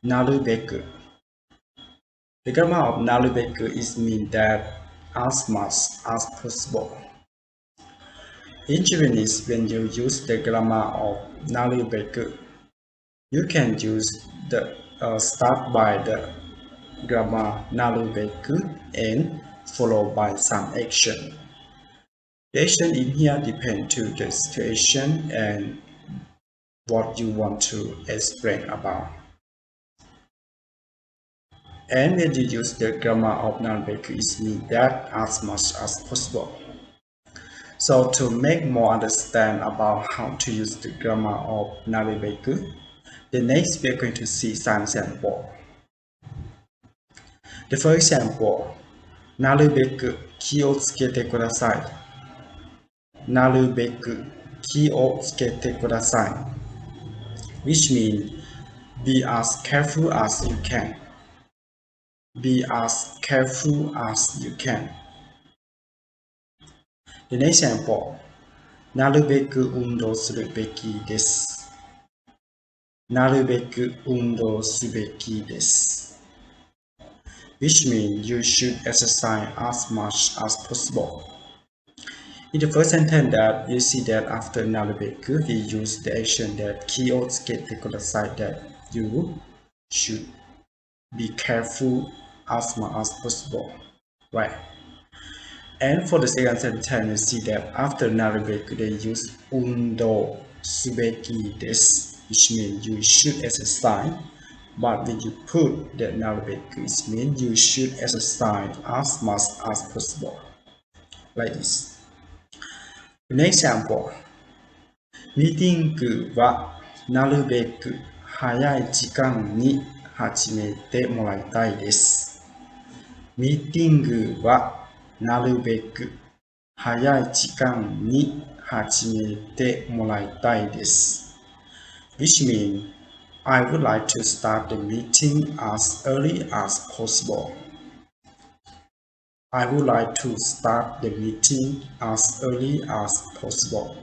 Narubeku. The grammar of Narubeku is mean that as much as possible. In Japanese, when you use the grammar of Narubeku, you can use the start by the grammar Narubeku and followed by some action. The action in here depends to the situation and what you want to explain about. And when you use the grammar of Narubeku, it means that as much as possible. So to make more understand about how to use the grammar of Narubeku, the next we are going to see some example. The first example, なるべく気をつけてください。なるべく気をつけてください。which means be as careful as you can. Be as careful as you can. The next example, なるべく運動するべきです。なるべく運動すべきです。which means you should exercise as much as possible. In the first sentence that you see that after なるべく we use the action that 気をつけてください that you should be careful as much as possible, right? And for the second sentence, you see that after なるべく they use 運動すべきです which means you should exercise. But when you put the なるべく it means you should exercise as much as possible, like this. The next example, ミーティングはなるべく早い時間に始めてもらいたいです。ミーティングはなるべく早い時間に始めてもらいたいです。which means I would like to start the meeting as early as possible. I would like to start the meeting as early as possible.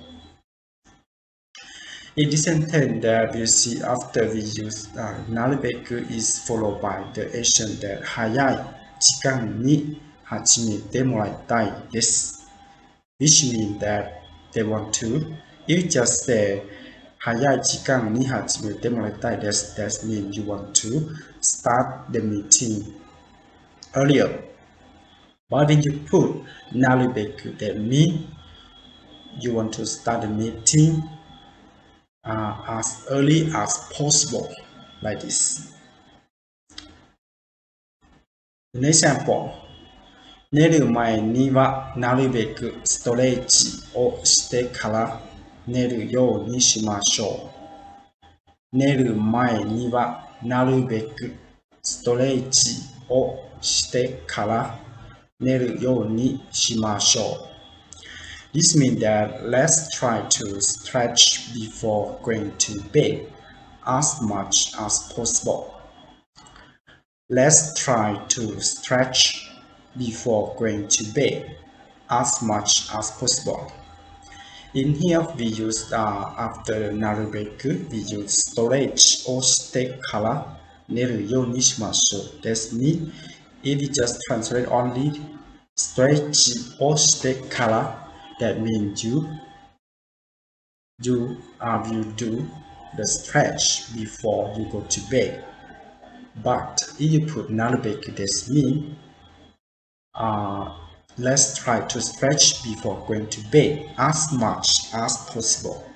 In this sentence that you see after we use なるべく is followed by the action that 早い時間に始めてもらいたいです。which means that they want to, if you just say 早い時間に始めてもらいたいです that means you want to start the meeting earlier. But when you put なるべく that means you want to start the meeting as early as possible, like this. The next example, 寝る前にはなるべくストレッチをしてから寝るようにしましょう。寝る前にはなるべくストレッチをしてから寝るようにしましょう。This means that let's try to stretch before going to bed as much as possible. Let's try to stretch before going to bed as much as possible. In here we use after なるべく we use ストレッチをしてから寝るようにしましょう。That's mean if we just translate only ストレッチをしてから that means you do the stretch before you go to bed. But if you put なるべく this mean let's try to stretch before going to bed as much as possible.